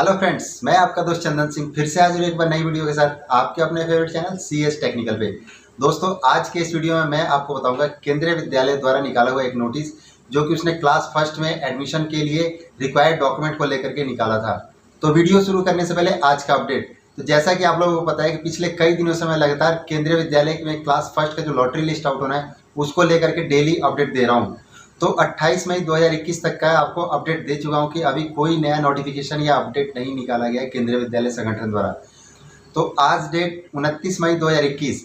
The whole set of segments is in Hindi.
हेलो फ्रेंड्स, मैं आपका दोस्त चंदन सिंह फिर से हाजिर हूं एक बार नई वीडियो के साथ आपके अपने फेवरेट चैनल CS टेक्निकल पे। दोस्तों, आज के इस वीडियो में मैं आपको बताऊंगा केंद्रीय विद्यालय द्वारा निकाला हुआ एक नोटिस जो कि उसने क्लास फर्स्ट में एडमिशन के लिए रिक्वायर्ड डॉक्यूमेंट को लेकर के निकाला था। तो वीडियो शुरू करने से पहले आज का अपडेट। तो जैसा कि आप लोगों को पता है कि पिछले कई दिनों से मैं लगातार केंद्रीय विद्यालय में क्लास फर्स्ट का जो लॉटरी लिस्ट आउट होना है उसको लेकर के डेली अपडेट दे रहा हूँ। तो 28 मई 2021 तक का आपको अपडेट दे चुका हूं कि अभी कोई नया नोटिफिकेशन या अपडेट नहीं निकाला गया है केंद्रीय विद्यालय संगठन द्वारा। तो आज डेट 29 मई 2021,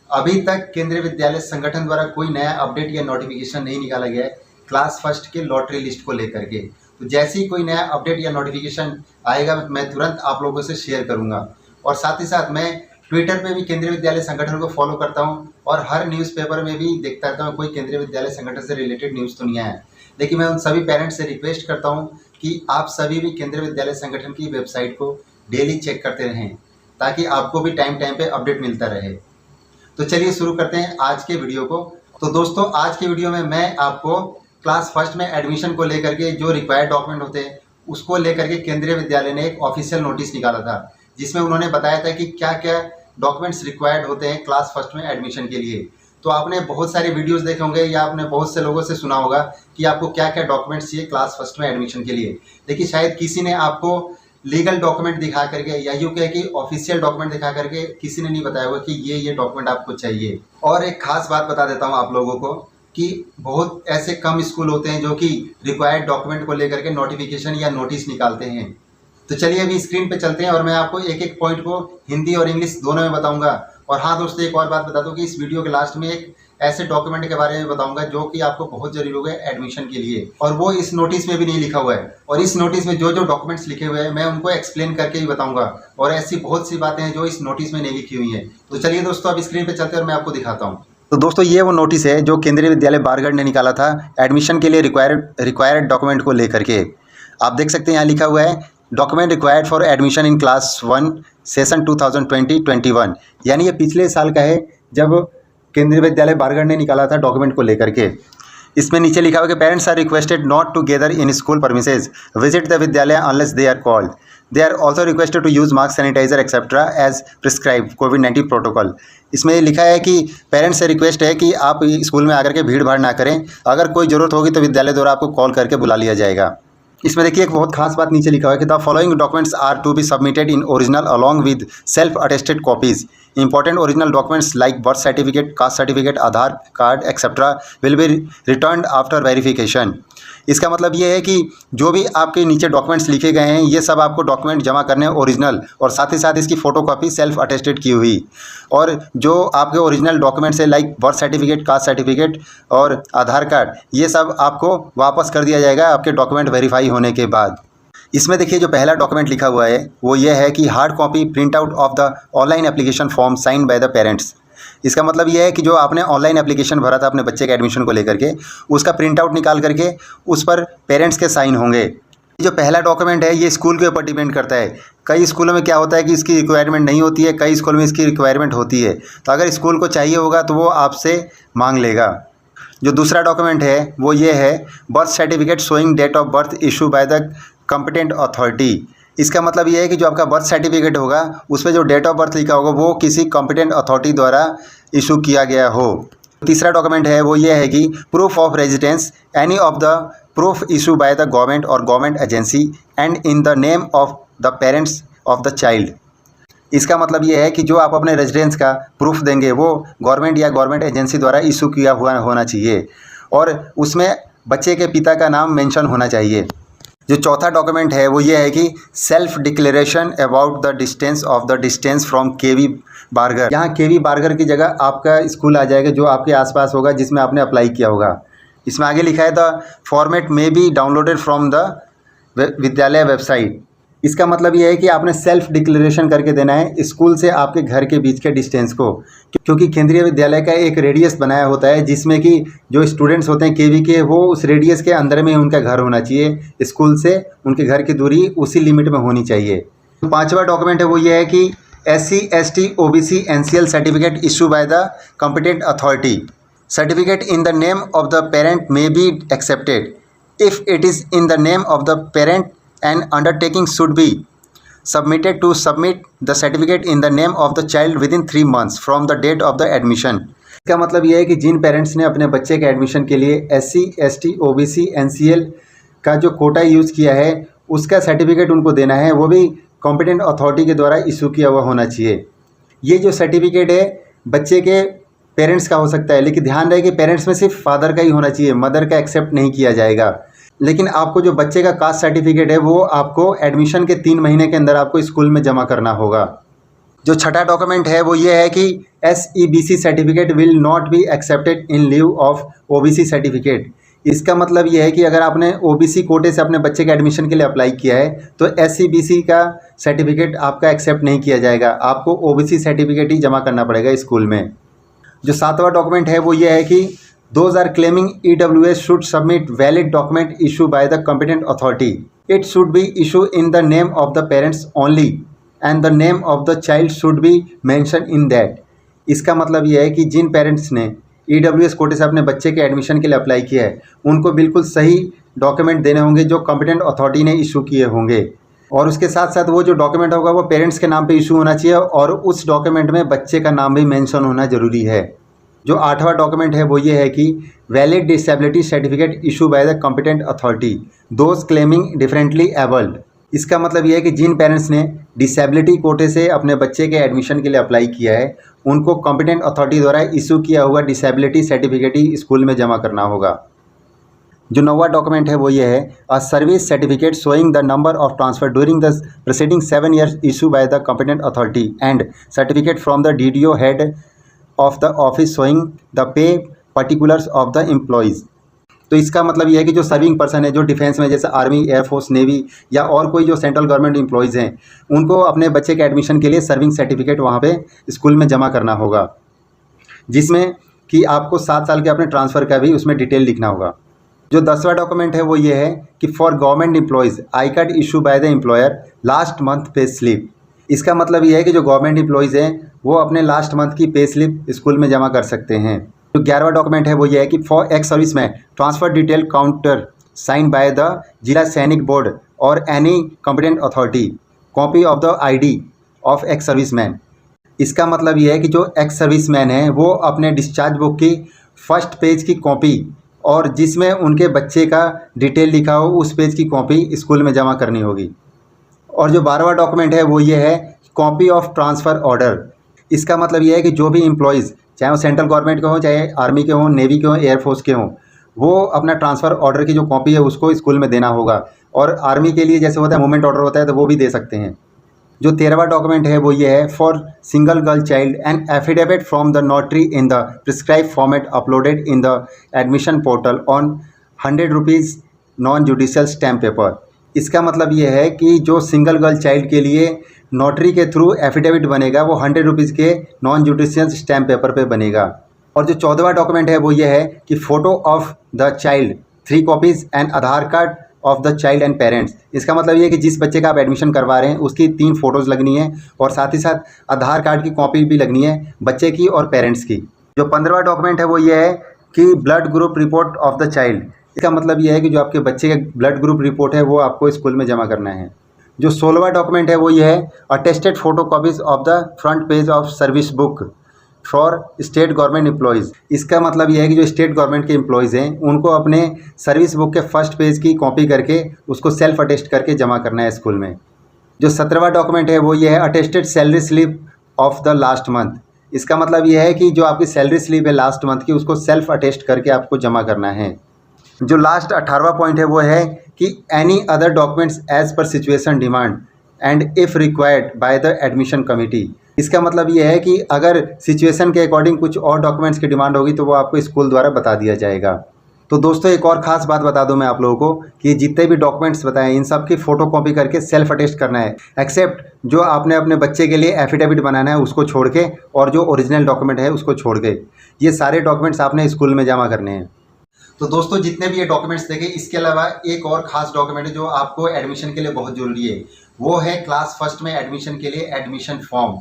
अभी तक केंद्रीय विद्यालय संगठन द्वारा कोई नया अपडेट या नोटिफिकेशन नहीं निकाला गया है क्लास फर्स्ट के लॉटरी लिस्ट को लेकर के। तो जैसे ही कोई नया अपडेट या नोटिफिकेशन आएगा मैं तुरंत आप लोगों से शेयर करूँगा। और साथ ही साथ मैं ट्विटर पे भी केंद्रीय विद्यालय संगठन को फॉलो करता हूं और हर न्यूज़पेपर में भी देखता रहता हूं कोई केंद्रीय विद्यालय संगठन से रिलेटेड न्यूज़ तो नहीं आया है। लेकिन मैं उन सभी पेरेंट्स से रिक्वेस्ट करता हूं कि आप सभी भी केंद्रीय विद्यालय संगठन की वेबसाइट को डेली चेक करते रहें ताकि आपको भी टाइम टाइम पे अपडेट मिलता रहे। तो चलिए शुरू करते हैं आज के वीडियो को। तो दोस्तों, आज के वीडियो में मैं आपको क्लास फर्स्ट में एडमिशन को लेकर के जो रिक्वायर्ड डॉक्यूमेंट होते हैं उसको लेकर के केंद्रीय विद्यालय ने एक ऑफिशियल नोटिस निकाला था जिसमें उन्होंने बताया था कि क्या क्या डॉक्यूमेंट्स रिक्वायर्ड होते हैं क्लास फर्स्ट में एडमिशन के लिए। तो आपने बहुत सारे वीडियोस देखे होंगे या आपने बहुत से लोगों से सुना होगा कि आपको क्या क्या डॉक्यूमेंट्स चाहिए क्लास फर्स्ट में एडमिशन के लिए। लेकिन शायद किसी ने आपको लीगल डॉक्यूमेंट दिखा करके या यूँ कहे कि ऑफिशियल डॉक्यूमेंट दिखा करके किसी ने नहीं बताया होगा कि ये डॉक्यूमेंट आपको चाहिए। और एक खास बात बता देता हूँ आप लोगों को कि बहुत ऐसे कम स्कूल होते हैं जो कि रिक्वायर्ड डॉक्यूमेंट को लेकर के नोटिफिकेशन या नोटिस निकालते हैं। तो चलिए अभी स्क्रीन पे चलते हैं और मैं आपको एक एक पॉइंट को हिंदी और इंग्लिश दोनों में बताऊंगा। और हाँ दोस्तों, एक और बात बता दूं कि इस वीडियो के लास्ट में एक ऐसे डॉक्यूमेंट के बारे में बताऊंगा जो कि आपको बहुत जरूरी होगा एडमिशन के लिए, और वो इस नोटिस में भी नहीं लिखा हुआ है। और इस नोटिस में जो जो डॉक्यूमेंट्स लिखे हुए हैं मैं उनको एक्सप्लेन करके ही बताऊंगा। और ऐसी बहुत सी बातें हैं जो इस नोटिस में नहीं लिखी हुई हैं। तो चलिए दोस्तों, अब स्क्रीन पर चलते हैं और मैं आपको दिखाता हूँ। तो दोस्तों, ये वो नोटिस है जो केंद्रीय विद्यालय बारगढ़ ने निकाला था एडमिशन के लिए रिक्वायर्ड डॉक्यूमेंट को लेकर के। आप देख सकते हैं यहाँ लिखा हुआ है document required for admission in class 1 session 2020-21। यानी ये पिछले साल का है जब केंद्रीय विद्यालय बारगढ़ ने निकाला था डॉक्यूमेंट को लेकर के। इसमें नीचे लिखा हुआ कि parents are requested not to gather in school premises visit the विद्यालय unless they are called. They are also requested to use mask, sanitiser etcetera as prescribe कोविड-19 प्रोटोकॉल। इसमें लिखा है कि पेरेंट्स से रिक्वेस्ट है कि आप स्कूल में आकर के भीड़ भाड़ ना करें। अगर कोई ज़रूरत होगी तो विद्यालय द्वारा आपको कॉल करके बुला लिया जाएगा। इसमें देखिए एक बहुत खास बात नीचे लिखा हुआ है कि the following documents are to be submitted in original along with self attested copies. Important original documents like birth certificate, caste certificate, Aadhaar card etcetera will be returned after verification. इसका मतलब ये है कि जो भी आपके नीचे डॉक्यूमेंट्स लिखे गए हैं ये सब आपको डॉक्यूमेंट जमा करने हैं ओरिजिनल, और साथ ही साथ इसकी फ़ोटोकॉपी सेल्फ अटेस्टेड की हुई। और जो आपके ओरिजिनल डॉक्यूमेंट्स है like birth certificate, caste certificate और आधार कार्ड, ये सब आपको वापस कर दिया जाएगा आपके डॉक्यूमेंट वेरीफाई होने के बाद। इसमें देखिए जो पहला डॉक्यूमेंट लिखा हुआ है वो ये है कि hard copy print out of the online application form sign by the parents. इसका मतलब ये है कि जो आपने ऑनलाइन एप्लीकेशन भरा था अपने बच्चे के एडमिशन को लेकर के, उसका प्रिंट आउट निकाल करके उस पर पेरेंट्स के साइन होंगे। जो पहला डॉक्यूमेंट है ये स्कूल के ऊपर डिपेंड करता है। कई स्कूलों में क्या होता है कि इसकी रिक्वायरमेंट नहीं होती है, कई स्कूल में इसकी रिक्वायरमेंट होती है। तो अगर स्कूल को चाहिए होगा तो वो आपसे मांग लेगा। जो दूसरा डॉक्यूमेंट है वो ये है birth certificate showing date of birth issue by the competent authority. इसका मतलब ये है कि जो आपका बर्थ सर्टिफिकेट होगा उस पर जो डेट ऑफ बर्थ लिखा होगा वो किसी कॉम्पिटेंट अथॉरिटी द्वारा इशू किया गया हो। तीसरा डॉक्यूमेंट है वो ये है कि proof of residence, any of the proof issue by the government और government agency and in the name of the parents of the child. इसका मतलब ये है कि जो आप अपने रेजिडेंस का प्रूफ देंगे वो गवर्नमेंट या गवर्नमेंट एजेंसी द्वारा इशू किया हुआ होना चाहिए और उसमें बच्चे के पिता का नाम मेंशन होना चाहिए। जो चौथा डॉक्यूमेंट है वो ये है कि self declaration about the distance from KV Bargarh. यहाँ केवी बारगढ़ की जगह आपका स्कूल आ जाएगा जो आपके आसपास होगा जिसमें आपने अप्लाई किया होगा। इसमें आगे लिखा है द फॉर्मेट में बी डाउनलोडेड फ्रॉम द विद्यालय वेबसाइट। इसका मतलब ये है कि आपने सेल्फ डिक्लेरेशन करके देना है स्कूल से आपके घर के बीच के डिस्टेंस को, क्योंकि केंद्रीय विद्यालय का एक रेडियस बनाया होता है जिसमें कि जो स्टूडेंट्स होते हैं केवी के वो उस रेडियस के अंदर में उनका घर होना चाहिए। स्कूल से उनके घर की दूरी उसी लिमिट में होनी चाहिए। तो पांचवा डॉक्यूमेंट है वो ये है कि SC ST OBC NCL certificate issue by the competent authority. Certificate in the name of the parent may be accepted if it is in the name of the parent and undertaking should be submitted to submit the certificate in the name of the child within 3 months from the date of the admission। इसका मतलब यह है कि जिन पेरेंट्स ने अपने बच्चे के एडमिशन के लिए SC, ST, OBC, NCL का जो कोटा यूज़ किया है उसका सर्टिफिकेट उनको देना है, वो भी कॉम्पिटेंट अथॉरिटी के द्वारा इशू किया हुआ होना चाहिए। ये जो सर्टिफिकेट है बच्चे के पेरेंट्स का हो सकता है, लेकिन ध्यान रहे कि पेरेंट्स में सिर्फ फादर का ही होना चाहिए, मदर का एक्सेप्ट नहीं किया जाएगा। लेकिन आपको जो बच्चे का कास्ट सर्टिफिकेट है वो आपको एडमिशन के 3 महीने के अंदर आपको स्कूल में जमा करना होगा। जो छठा डॉक्यूमेंट है वो ये है कि SEBC certificate will not be accepted in leave of OBC certificate. इसका मतलब ये है कि अगर आपने OBC कोटे से अपने बच्चे के एडमिशन के लिए अप्लाई किया है तो SEBC का सर्टिफिकेट आपका एक्सेप्ट नहीं किया जाएगा, आपको OBC सर्टिफिकेट ही जमा करना पड़ेगा स्कूल में। जो 7वां डॉक्यूमेंट है वो ये है कि those are claiming EWS should submit valid document issued by the competent authority. It should be issued in the name of the parents only and the name of the child should be mentioned in that. इसका मतलब ये है कि जिन पेरेंट्स ने EWS कोटे से अपने बच्चे के एडमिशन के लिए अप्लाई किया है उनको बिल्कुल सही डॉक्यूमेंट देने होंगे जो कॉम्पिटेंट अथॉरिटी ने इशू किए होंगे, और उसके साथ साथ वो जो डॉक्यूमेंट होगा वो पेरेंट्स के नाम पे इशू होना चाहिए और उस डॉक्यूमेंट में बच्चे का नाम भी मेंशन होना ज़रूरी है। जो 8वां डॉक्यूमेंट है वो ये है कि valid disability certificate issue by the competent authority those claiming differently abled. इसका मतलब ये है कि जिन पेरेंट्स ने डिसेबिलिटी कोटे से अपने बच्चे के एडमिशन के लिए अप्लाई किया है उनको कॉम्पिटेंट अथॉरिटी द्वारा इशू किया हुआ डिसेबिलिटी सर्टिफिकेट ही स्कूल में जमा करना होगा। जो 9वां डॉक्यूमेंट है वो ये है a service certificate showing the number of transfer during the preceding 7 years issue by the competent authority and certificate from the DDO head of the office showing the pay particulars of the employees. तो इसका मतलब यह है कि जो सर्विंग पर्सन है जो डिफेंस में जैसे आर्मी, एयरफोर्स, नेवी या और कोई जो सेंट्रल गवर्नमेंट एम्प्लॉयज़ हैं उनको अपने बच्चे के एडमिशन के लिए सर्विंग सर्टिफिकेट वहाँ पे स्कूल में जमा करना होगा, जिसमें कि आपको 7 साल के अपने ट्रांसफ़र का भी उसमें डिटेल लिखना होगा। जो 10वां डॉक्यूमेंट है वो ये है कि for government employees I card issue by the employer last month pay slip. इसका मतलब ये है कि जो गवर्नमेंट एम्प्लॉयज़ हैं वो अपने लास्ट मंथ की पे स्लिप स्कूल में जमा कर सकते हैं। जो 11वां डॉक्यूमेंट है वो ये है कि for ex service man transfer detail counter sign by the Zila Sainik board और any competent authority copy of the ID of ex service man. इसका मतलब ये है कि जो एक्स सर्विस मैन है वो अपने डिस्चार्ज बुक की फर्स्ट पेज की कॉपी और जिसमें उनके बच्चे का डिटेल लिखा हो उस पेज की कॉपी स्कूल में जमा करनी होगी। और जो 12वां डॉक्यूमेंट है वो ये है कॉपी ऑफ ट्रांसफ़र ऑर्डर। इसका मतलब ये है कि जो भी एम्प्लॉयज़ चाहे वो सेंट्रल गवर्नमेंट के हों, चाहे आर्मी के हों, नेवी के हों, एयरफोर्स के हों, वो अपना ट्रांसफ़र ऑर्डर की जो कॉपी है उसको स्कूल में देना होगा। और आर्मी के लिए जैसे होता है मूवमेंट ऑर्डर होता है तो वो भी दे सकते हैं। जो 13वां डॉक्यूमेंट है वो ये है for single girl child and affidavit from the notary in the prescribe format uploaded in the admission portal on 100 rupees non judicial stamp paper. इसका मतलब ये है कि जो सिंगल गर्ल चाइल्ड के लिए नोटरी के थ्रू एफिडेविट बनेगा वो 100 रुपीज़ के नॉन जुडिशियल स्टैम्प पेपर पे बनेगा। और जो 14वां डॉक्यूमेंट है वो ये है कि photo of the child 3 copies and Aadhaar card of the child and parents. इसका मतलब ये है कि जिस बच्चे का आप एडमिशन करवा रहे हैं उसकी 3 फ़ोटोज़ लगनी है और साथ ही साथ आधार कार्ड की कॉपी भी लगनी है बच्चे की और पेरेंट्स की। जो 15वां डॉक्यूमेंट है वो ये है कि blood group report of the child. इसका मतलब ये है कि जो आपके बच्चे का ब्लड ग्रुप रिपोर्ट है वो आपको स्कूल में जमा करना है। जो 16वां डॉक्यूमेंट है वो ये है attested photo copies of the front page of service book for state government employees. इसका मतलब ये है कि जो स्टेट गवर्नमेंट के एम्प्लॉयज़ हैं उनको अपने सर्विस बुक के फर्स्ट पेज की कॉपी करके उसको सेल्फ अटेस्ट करके जमा करना है स्कूल में। जो 17वां डॉक्यूमेंट है वो ये है attested salary slip of the last month. इसका मतलब ये है कि जो आपकी सैलरी स्लिप है लास्ट मंथ की उसको सेल्फ अटेस्ट करके आपको जमा करना है। जो लास्ट 18वां पॉइंट है वो है कि any other documents as per situation demand and if required by the admission committee. इसका मतलब ये है कि अगर सिचुएशन के अकॉर्डिंग कुछ और डॉक्यूमेंट्स की डिमांड होगी तो वो आपको स्कूल द्वारा बता दिया जाएगा। तो दोस्तों एक और ख़ास बात बता दूं मैं आप लोगों को कि जितने भी डॉक्यूमेंट्स बताएं इन सब की फ़ोटो कॉपी करके सेल्फ अटेस्ट करना है, एक्सेप्ट जो आपने अपने बच्चे के लिए एफिडेविट बनाना है उसको छोड़ के और जो ओरिजिनल डॉक्यूमेंट है उसको छोड़ के ये सारे डॉक्यूमेंट्स आपने स्कूल में जमा करने हैं। तो दोस्तों जितने भी ये डॉक्यूमेंट्स देखे इसके अलावा एक और ख़ास डॉक्यूमेंट है जो आपको एडमिशन के लिए बहुत ज़रूरी है, वो है क्लास फर्स्ट में एडमिशन के लिए एडमिशन फॉर्म।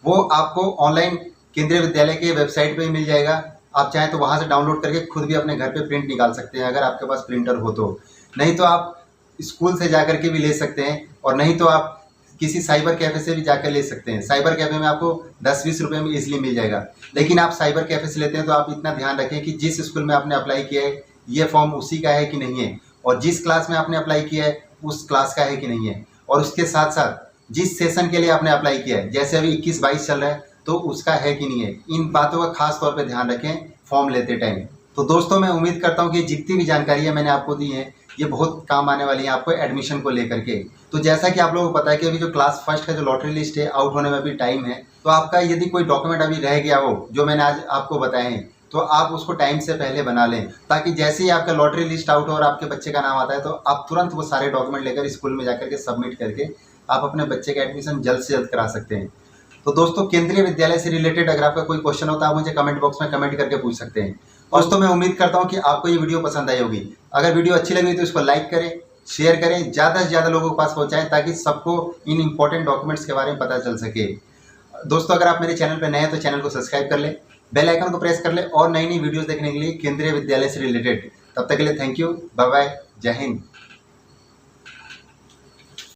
वो आपको ऑनलाइन केंद्रीय विद्यालय के वेबसाइट पे ही मिल जाएगा। आप चाहें तो वहाँ से डाउनलोड करके खुद भी अपने घर पे प्रिंट निकाल सकते हैं अगर आपके पास प्रिंटर हो तो, नहीं तो आप स्कूल से जा कर के भी ले सकते हैं, और नहीं तो आप किसी साइबर कैफ़े से भी जाकर ले सकते हैं। साइबर कैफ़े में आपको 10-20 रुपये में ईजिली मिल जाएगा। लेकिन आप साइबर कैफ़े से लेते हैं तो आप इतना ध्यान रखें कि जिस स्कूल में आपने अप्लाई किया है ये फॉर्म उसी का है कि नहीं है, और जिस क्लास में आपने अप्लाई किया है उस क्लास का है कि नहीं है, और उसके साथ साथ जिस सेशन के लिए आपने अप्लाई किया है, जैसे अभी 21-22 चल रहा है तो उसका है कि नहीं है, इन बातों का खास तौर पे ध्यान रखें फॉर्म लेते टाइम। तो दोस्तों मैं उम्मीद करता हूँ कि जितनी भी जानकारियाँ मैंने आपको दी हैं ये बहुत काम आने वाली है आपको एडमिशन को लेकर के। तो जैसा कि आप लोगों को पता है कि अभी जो क्लास फर्स्ट का जो लॉटरी लिस्ट है आउट होने में अभी टाइम है, तो आपका यदि कोई डॉक्यूमेंट अभी रह गया हो जो मैंने आज आपको बताए हैं तो आप उसको टाइम से पहले बना लें, ताकि जैसे ही आपका लॉटरी लिस्ट आउट हो और आपके बच्चे का नाम आता है तो आप तुरंत वो सारे डॉक्यूमेंट लेकर स्कूल में जाकर के सबमिट करके आप अपने बच्चे का एडमिशन जल्द से जल्द करा सकते हैं। तो दोस्तों केंद्रीय विद्यालय से रिलेटेड अगर आपका कोई क्वेश्चन होता है आप मुझे कमेंट बॉक्स में कमेंट करके पूछ सकते हैं। दोस्तों मैं उम्मीद करता हूँ कि आपको ये वीडियो पसंद आई होगी। अगर वीडियो अच्छी लगी तो इसको लाइक करें, शेयर करें, ज़्यादा से ज़्यादा लोगों के पास पहुँचाएं ताकि सबको इन इंपॉर्टेंट डॉक्यूमेंट्स के बारे में पता चल सके। दोस्तों अगर आप मेरे चैनल पर नए हैं तो चैनल को सब्सक्राइब कर लें, बेल आइकन को प्रेस कर लें और नई नई वीडियोज़ देखने के लिए केंद्रीय विद्यालय से रिलेटेड। तब तक के लिए थैंक यू, बाय बाय, जय हिंद।